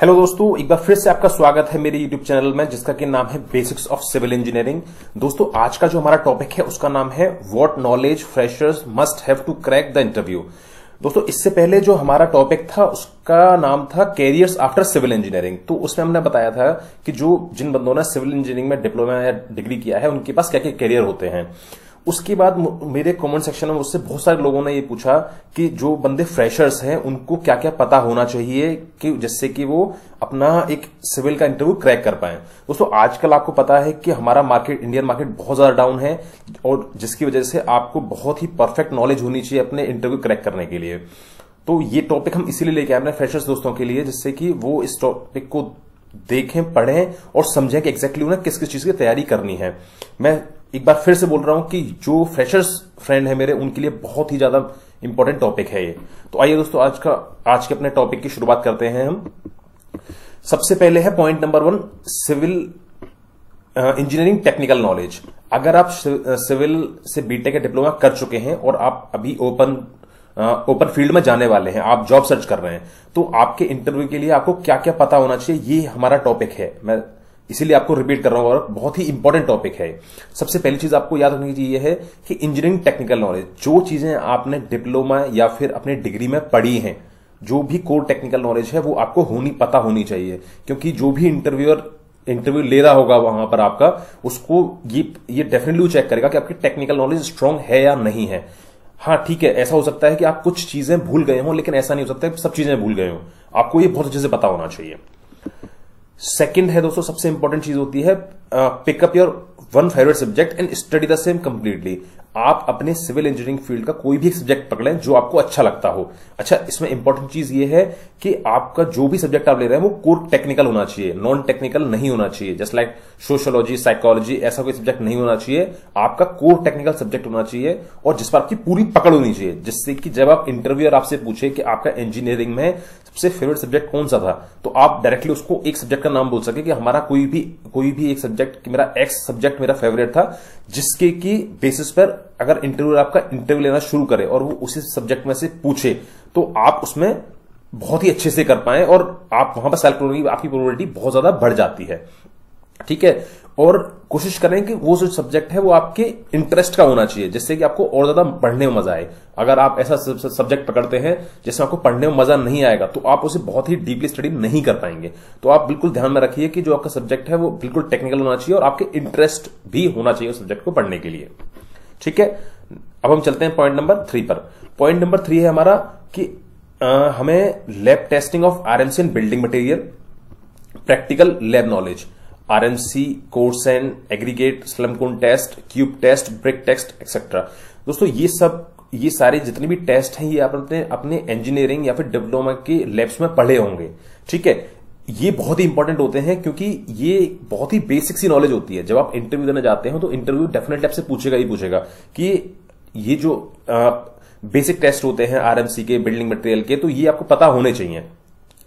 Hello दोस्तों, एक बार फिर से आपका स्वागत है मेरे यूट्यूब चैनल में जिसका कि नाम है बेसिक्स ऑफ सिविल इंजीनियरिंग। दोस्तों, आज का जो हमारा टॉपिक है उसका नाम है what knowledge freshers must have to crack the interview. दोस्तों, इससे पहले जो हमारा टॉपिक था उसका नाम था कैरियर्स आफ्टर सिविल इंजीनियरिंग। तो उसमें हमने बताया था कि जिन बंदों ने सिविल इंजीनियरिंग में डिप्लोमा या डिग्री किया है उनके पास क्या क्या कैरियर होते हैं। उसके बाद मेरे कमेंट सेक्शन में मुझसे बहुत सारे लोगों ने ये पूछा कि जो बंदे फ्रेशर्स हैं उनको क्या क्या पता होना चाहिए कि जिससे कि वो अपना एक सिविल का इंटरव्यू क्रैक कर पाए। दोस्तों, आजकल आपको पता है कि हमारा मार्केट, इंडियन मार्केट बहुत ज्यादा डाउन है और जिसकी वजह से आपको बहुत ही परफेक्ट नॉलेज होनी चाहिए अपने इंटरव्यू क्रैक करने के लिए। तो ये टॉपिक हम इसीलिए लेके आए अपने फ्रेशर्स दोस्तों के लिए, जिससे कि वो इस टॉपिक को देखें, पढ़ें और समझें कि एग्जैक्टली उन्हें किस किस चीज की तैयारी करनी है। मैं एक बार फिर से बोल रहा हूं कि जो फ्रेशर्स फ्रेंड है मेरे, उनके लिए बहुत ही ज्यादा इंपॉर्टेंट टॉपिक है ये। तो आइए दोस्तों, आज के अपने टॉपिक की शुरुआत करते हैं हम। सबसे पहले है point number 1, civil engineering technical knowledge. अगर आप सिविल से बीटेक या डिप्लोमा कर चुके हैं और आप अभी ओपन फील्ड में जाने वाले हैं, आप जॉब सर्च कर रहे हैं, तो आपके इंटरव्यू के लिए आपको क्या क्या पता होना चाहिए, ये हमारा टॉपिक है। मैं इसीलिए आपको रिपीट कर रहा हूं और बहुत ही इंपॉर्टेंट टॉपिक है। सबसे पहली चीज आपको याद रखनी चाहिए है कि इंजीनियरिंग टेक्निकल नॉलेज, जो चीजें आपने डिप्लोमा या फिर अपने डिग्री में पढ़ी हैं, जो भी कोर टेक्निकल नॉलेज है वो आपको पता होनी चाहिए। क्योंकि जो भी इंटरव्यू ले रहा होगा वहां पर आपका, उसको ये डेफिनेटली चेक करेगा कि आपकी टेक्निकल नॉलेज स्ट्रांग है या नहीं है। हाँ, ठीक है, ऐसा हो सकता है कि आप कुछ चीजें भूल गए हों, लेकिन ऐसा नहीं हो सकता कि सब चीजें भूल गए हों। आपको ये बहुत अच्छे से पता होना चाहिए। सेकंड है दोस्तों, सबसे इंपॉर्टेंट चीज होती है pickup your one favourite subject and study the same completely. आप अपने सिविल इंजीनियरिंग फील्ड का कोई भी एक सब्जेक्ट पकड़ें जो आपको अच्छा लगता हो। अच्छा, इसमें इंपॉर्टेंट चीज ये है कि आपका जो भी सब्जेक्ट आप ले रहे हैं वो कोर टेक्निकल होना चाहिए, नॉन टेक्निकल नहीं होना चाहिए। जस्ट लाइक सोशियोलॉजी, साइकोलॉजी, ऐसा कोई सब्जेक्ट नहीं होना चाहिए। आपका कोर टेक्निकल सब्जेक्ट होना चाहिए और जिस पर आपकी पूरी पकड़ होनी चाहिए, जिससे कि जब आप इंटरव्यूअर आपसे पूछे कि आपका इंजीनियरिंग में सबसे फेवरेट सब्जेक्ट कौन सा था, तो आप डायरेक्टली उसको एक सब्जेक्ट का नाम बोल सके कि हमारा कोई भी एक सब्जेक्ट, मेरा एक्स सब्जेक्ट मेरा फेवरेट था, जिसके की बेसिस पर अगर इंटरव्यू आपका इंटरव्यू लेना शुरू करे और वो उसी सब्जेक्ट में से पूछे तो आप उसमें बहुत ही अच्छे से कर पाए और आप वहां पर आपकी प्रोबेबिलिटी बहुत ज्यादा बढ़ जाती है। ठीक है, और कोशिश करें कि वो जो सब्जेक्ट है वो आपके इंटरेस्ट का होना चाहिए, जिससे कि आपको और ज्यादा पढ़ने में मजा आए। अगर आप ऐसा सब्जेक्ट पकड़ते हैं जिसमें आपको पढ़ने में मजा नहीं आएगा तो आप उसे बहुत ही डीपली स्टडी नहीं कर पाएंगे। तो आप बिल्कुल ध्यान में रखिए कि जो आपका सब्जेक्ट है वो बिल्कुल टेक्निकल होना चाहिए और आपके इंटरेस्ट भी होना चाहिए उस सब्जेक्ट को पढ़ने के लिए। ठीक है, अब हम चलते हैं पॉइंट नंबर 3 पर। पॉइंट नंबर 3 है हमारा कि हमें lab testing of RMC and building material, practical lab knowledge, RMC, कोर्सेन, aggregate, slump cone test, cube test, brick test etcetera. दोस्तों, ये सारे जितने भी टेस्ट हैं ये आप अपने इंजीनियरिंग या फिर डिप्लोमा के लैब्स में पढ़े होंगे। ठीक है, ये बहुत ही इंपॉर्टेंट होते हैं क्योंकि ये बहुत ही बेसिक सी नॉलेज होती है। जब आप इंटरव्यू देने जाते हैं तो इंटरव्यू डेफिनेटली आपसे पूछेगा कि ये जो बेसिक टेस्ट होते हैं आरएमसी के, बिल्डिंग मटेरियल के, तो ये आपको पता होने चाहिए।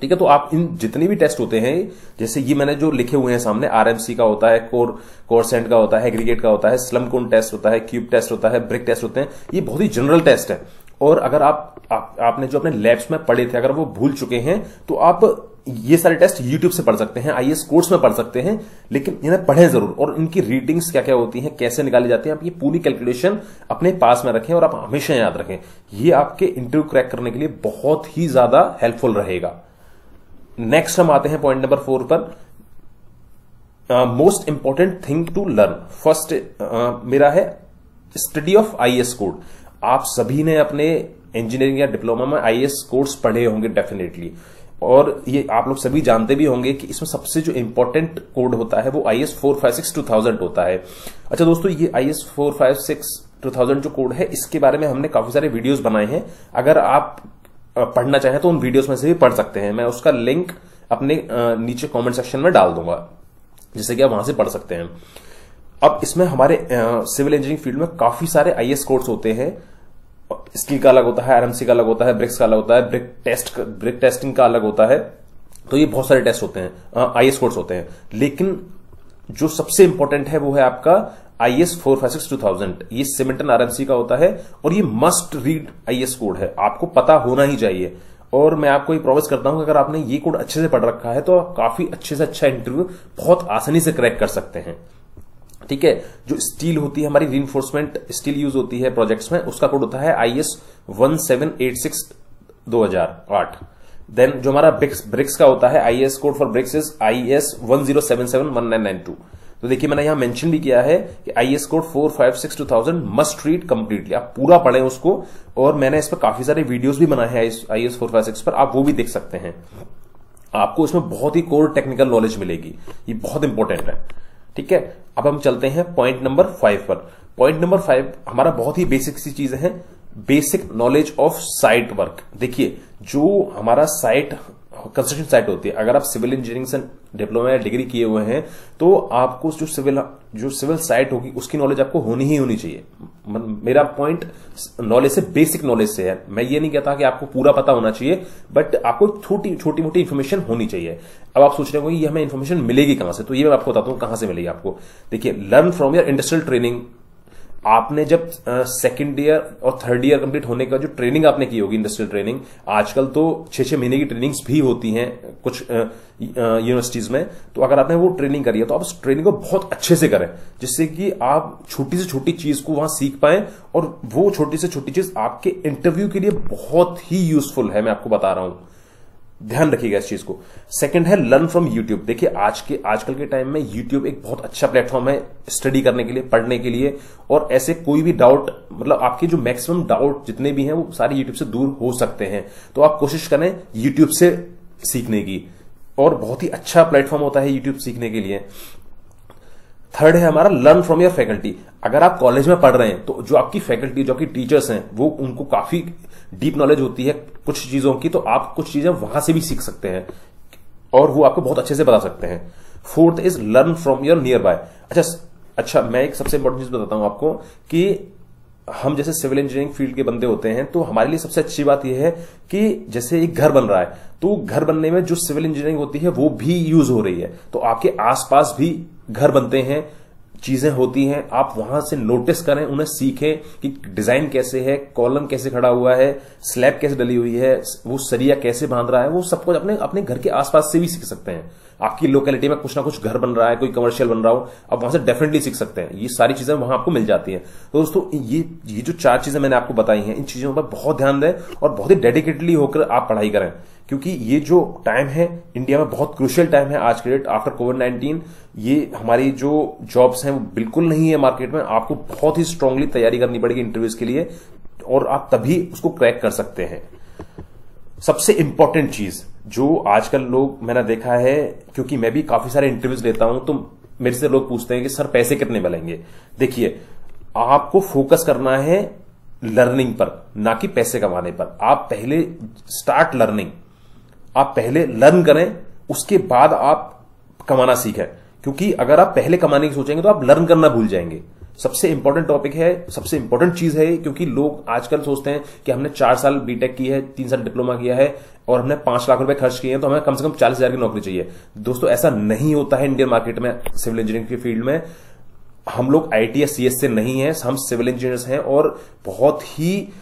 ठीक है, तो आप इन जितने भी टेस्ट होते हैं, जैसे ये मैंने जो लिखे हुए हैं सामने, आरएमसी का होता है, कोरसेंट का होता है, एग्रीगेट का होता है, स्लमकोन टेस्ट होता है, क्यूब टेस्ट होता है, ब्रिक टेस्ट होते हैं, ये बहुत ही जनरल टेस्ट है। और अगर आपने जो अपने लैब्स में पढ़े थे अगर वो भूल चुके हैं तो आप ये सारे टेस्ट यूट्यूब से पढ़ सकते हैं, आईएएस कोर्स में पढ़ सकते हैं, लेकिन इन्हें पढ़ें जरूर और इनकी रीडिंग्स क्या क्या होती हैं, कैसे निकाली जाती है, आप ये पूरी कैलकुलेशन अपने पास में रखें और आप हमेशा याद रखें। ये आपके इंटरव्यू क्रैक करने के लिए बहुत ही ज्यादा हेल्पफुल रहेगा। नेक्स्ट हम आते हैं पॉइंट नंबर 4 पर, most important thing to learn. First मेरा है स्टडी ऑफ आईएएस कोड। आप सभी ने अपने इंजीनियरिंग या डिप्लोमा में आईएएस कोर्स पढ़े होंगे डेफिनेटली, और ये आप लोग सभी जानते भी होंगे कि इसमें सबसे जो इंपॉर्टेंट कोड होता है वो आईएएस 456-2000 होता है। अच्छा दोस्तों, ये आईएएस 456-2000 जो कोड है, इसके बारे में हमने काफी सारे वीडियोस बनाए हैं। अगर आप पढ़ना चाहें तो उन वीडियोस में से भी पढ़ सकते हैं। मैं उसका लिंक अपने नीचे कमेंट सेक्शन में डाल दूंगा, जिससे कि आप वहां से पढ़ सकते हैं। अब इसमें हमारे सिविल इंजीनियरिंग फील्ड में काफी सारे आईएएस कोर्स होते हैं। स्टील का अलग होता है, आरएमसी का अलग होता है, ब्रिक्स का अलग होता है, ब्रिक टेस्टिंग का अलग होता है। तो ये बहुत सारे टेस्ट होते हैं, आईएएस कोर्स होते हैं। लेकिन जो सबसे इंपॉर्टेंट है वो है आपका आईएएस 456-2000। ये सीमेंट एंड आरएमसी का होता है और ये मस्ट रीड आईएएस कोड है, आपको पता होना ही चाहिए। और मैं आपको ये प्रॉमिस करता हूं कि अगर आपने ये कोड अच्छे से पढ़ रखा है तो आप काफी अच्छे से अच्छा इंटरव्यू बहुत आसानी से क्रैक कर सकते हैं। ठीक है, जो स्टील होती है हमारी रीइंफोर्समेंट स्टील यूज होती है प्रोजेक्ट्स में, उसका कोड होता है IS 1786/2008। देन जो हमारा ब्रिक्स का होता है IS code for bricks is IS 1077/1992। तो देखिए मैंने यहां मेंशन भी किया है कि IS code 456/2000 must read completely, आप पूरा पढ़ें उसको। और मैंने इस पर काफी सारे वीडियोस भी बनाए हैं IS 456 पर, आप वो भी देख सकते हैं। आपको इसमें बहुत ही कोर टेक्निकल नॉलेज मिलेगी, ये बहुत इंपॉर्टेंट है। ठीक है, अब हम चलते हैं पॉइंट नंबर 5 पर। पॉइंट नंबर 5 हमारा बहुत ही बेसिक सी चीज है, basic knowledge of site work. देखिए जो हमारा साइट कंस्ट्रक्शन साइट होती है, अगर आप सिविल इंजीनियरिंग से डिप्लोमा या डिग्री किए हुए हैं तो आपको जो सिविल साइट होगी उसकी नॉलेज आपको होनी ही होनी चाहिए। मेरा पॉइंट नॉलेज से, बेसिक नॉलेज से है। मैं ये नहीं कहता कि आपको पूरा पता होना चाहिए, बट आपको छोटी मोटी इन्फॉर्मेशन होनी चाहिए। अब आप सोच रहे हो कि ये हमें इन्फॉर्मेशन मिलेगी कहां से, तो ये मैं आपको बताता हूं कहां से मिलेगी आपको। देखिए, learn from your industrial training. आपने जब सेकंड ईयर और थर्ड ईयर कंप्लीट होने का जो ट्रेनिंग आपने की होगी, इंडस्ट्रियल ट्रेनिंग, आजकल तो 6-6 महीने की ट्रेनिंग्स भी होती हैं कुछ यूनिवर्सिटीज में। तो अगर आपने वो ट्रेनिंग करी है तो आप उस ट्रेनिंग को बहुत अच्छे से करें, जिससे कि आप छोटी से छोटी चीज को वहां सीख पाएं, और वो छोटी से छोटी चीज आपके इंटरव्यू के लिए बहुत ही यूजफुल है। मैं आपको बता रहा हूं, ध्यान रखिएगा इस चीज को। सेकंड है लर्न फ्रॉम यूट्यूब। देखिए आजकल के टाइम में यूट्यूब एक बहुत अच्छा प्लेटफॉर्म है स्टडी करने के लिए, पढ़ने के लिए। और ऐसे कोई भी डाउट, मतलब आपके जो मैक्सिमम डाउट जितने भी हैं वो सारे यूट्यूब से दूर हो सकते हैं। तो आप कोशिश करें यूट्यूब से सीखने की, और बहुत ही अच्छा प्लेटफॉर्म होता है यूट्यूब सीखने के लिए। थर्ड है हमारा लर्न फ्रॉम योर फैकल्टी। अगर आप कॉलेज में पढ़ रहे हैं तो जो आपकी फैकल्टी, जो आपकी टीचर्स हैं, वो उनको काफी डीप नॉलेज होती है कुछ चीजों की, तो आप कुछ चीजें वहां से भी सीख सकते हैं और वो आपको बहुत अच्छे से बता सकते हैं। Fourth is learn from your near by. अच्छा, मैं एक सबसे इंपॉर्टेंट चीज बताता हूं आपको कि हम जैसे सिविल इंजीनियरिंग फील्ड के बंदे होते हैं, तो हमारे लिए सबसे अच्छी बात यह है कि जैसे एक घर बन रहा है, तो घर बनने में जो सिविल इंजीनियरिंग होती है वो भी यूज हो रही है। तो आपके आसपास भी घर बनते हैं, चीजें होती हैं, आप वहां से नोटिस करें, उन्हें सीखें कि डिजाइन कैसे है, कॉलम कैसे खड़ा हुआ है, स्लैब कैसे डली हुई है, वो सरिया कैसे बांध रहा है। वो सब कुछ अपने घर के आसपास से भी सीख सकते हैं। आपकी लोकेलिटी में कुछ ना कुछ घर बन रहा है, कोई कमर्शियल बन रहा हो, आप वहां से डेफिनेटली सीख सकते हैं। ये सारी चीजें वहां आपको मिल जाती हैं। तो दोस्तों ये जो 4 चीजें मैंने आपको बताई हैं, इन चीजों पर बहुत ध्यान दें और बहुत ही डेडिकेटली होकर आप पढ़ाई करें, क्योंकि ये जो टाइम है इंडिया में बहुत क्रूशियल टाइम है आज के डेट आफ्टर कोविड-19। ये हमारी जो जॉब्स हैं वो बिल्कुल नहीं है मार्केट में। आपको बहुत ही स्ट्रांगली तैयारी करनी पड़ेगी इंटरव्यूज के लिए, और आप तभी उसको क्रैक कर सकते हैं। सबसे इंपॉर्टेंट चीज जो आजकल लोग, मैंने देखा है, क्योंकि मैं भी काफी सारे इंटरव्यूज लेता हूं, तो मेरे से लोग पूछते हैं कि सर पैसे कितने मिलेंगे। देखिए, आपको फोकस करना है लर्निंग पर, ना कि पैसे कमाने पर। आप पहले स्टार्ट लर्निंग, आप पहले लर्न करें, उसके बाद आप कमाना सीखें। क्योंकि अगर आप पहले कमाने की सोचेंगे तो आप लर्न करना भूल जाएंगे। सबसे इंपॉर्टेंट टॉपिक है, सबसे इंपॉर्टेंट चीज है, क्योंकि लोग आजकल सोचते हैं कि हमने 4 साल बीटेक की है, 3 साल डिप्लोमा किया है और हमने 5 लाख रुपए खर्च किए हैं, तो हमें कम से कम 40,000 की नौकरी चाहिए। दोस्तों ऐसा नहीं होता है इंडियन मार्केट में। सिविल इंजीनियरिंग की फील्ड में हम लोग IIT या CS से नहीं है, हम सिविल इंजीनियर्स हैं और बहुत ही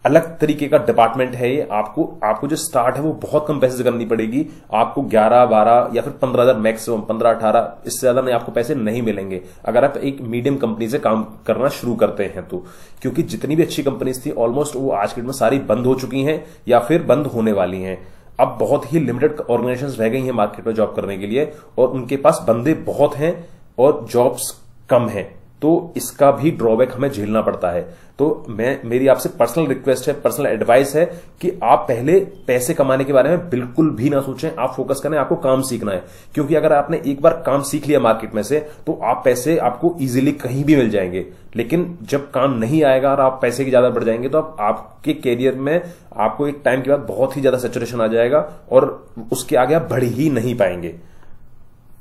अलग तरीके का डिपार्टमेंट है ये। आपको जो स्टार्ट है वो बहुत कम पैसे से करनी पड़ेगी। आपको 11-12 या फिर 15,000 मैक्सिमम, 15-18, इससे ज्यादा नहीं आपको पैसे नहीं मिलेंगे अगर आप एक मीडियम कंपनी से काम करना शुरू करते हैं तो। क्योंकि जितनी भी अच्छी कंपनीज थी ऑलमोस्ट वो आज के डेट में सारी बंद हो चुकी हैं या फिर बंद होने वाली हैं। अब बहुत ही लिमिटेड ऑर्गेनाइजेशंस रह गई हैं मार्केट में जॉब करने के लिए, और उनके पास बंदे बहुत हैं और जॉब्स कम हैं। तो इसका भी ड्रॉबैक हमें झेलना पड़ता है। तो मेरी आपसे पर्सनल रिक्वेस्ट है, पर्सनल एडवाइस है कि आप पहले पैसे कमाने के बारे में बिल्कुल भी ना सोचें। आप फोकस करें, आपको काम सीखना है। क्योंकि अगर आपने एक बार काम सीख लिया मार्केट में से, तो आप पैसे आपको इजीली कहीं भी मिल जाएंगे। लेकिन जब काम नहीं आएगा और आप पैसे की ज्यादा बढ़ जाएंगे, तो आपके कैरियर में आपको एक टाइम के बाद बहुत ही ज्यादा सैचुरेशन आ जाएगा और उसके आगे आप बढ़ ही नहीं पाएंगे।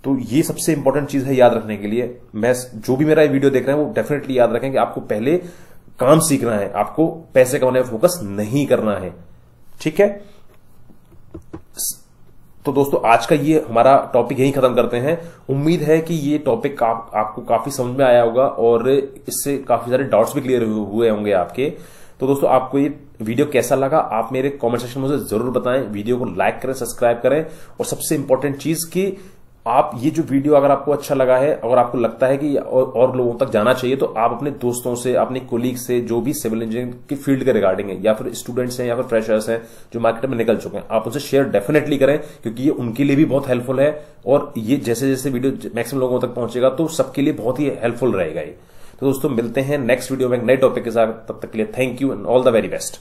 तो ये सबसे इंपॉर्टेंट चीज है याद रखने के लिए। मैं जो भी मेरा वीडियो देख रहे हैं वो डेफिनेटली याद रखें कि आपको पहले काम सीखना है, आपको पैसे कमाने पर फोकस नहीं करना है। ठीक है, तो दोस्तों आज का ये हमारा टॉपिक यहीं खत्म करते हैं। उम्मीद है कि ये टॉपिक आपको काफी समझ में आया होगा और इससे काफी सारे डाउट्स भी क्लियर हुए होंगे आपके। तो दोस्तों आपको ये वीडियो कैसा लगा आप मेरे कमेंट सेक्शन में मुझे जरूर बताएं। वीडियो को लाइक करें, सब्सक्राइब करें और सबसे इंपॉर्टेंट चीज कि आप ये जो वीडियो अगर आपको अच्छा लगा है, अगर आपको लगता है कि और लोगों तक जाना चाहिए, तो आप अपने दोस्तों से, अपने कोलीग से, जो भी सिविल इंजीनियरिंग की फील्ड के रिगार्डिंग है या फिर स्टूडेंट्स हैं या फिर फ्रेशर्स हैं जो मार्केट में निकल चुके हैं, आप उनसे शेयर डेफिनेटली करें क्योंकि ये उनके लिए भी बहुत हेल्पफुल है और ये जैसे जैसे वीडियो मैक्सिमम लोगों तक पहुंचेगा तो सबके लिए बहुत ही हेल्पफुल रहेगा ये। तो दोस्तों मिलते हैं नेक्स्ट वीडियो में एक नए टॉपिक के साथ, तब तक के लिए thank you and all the very best.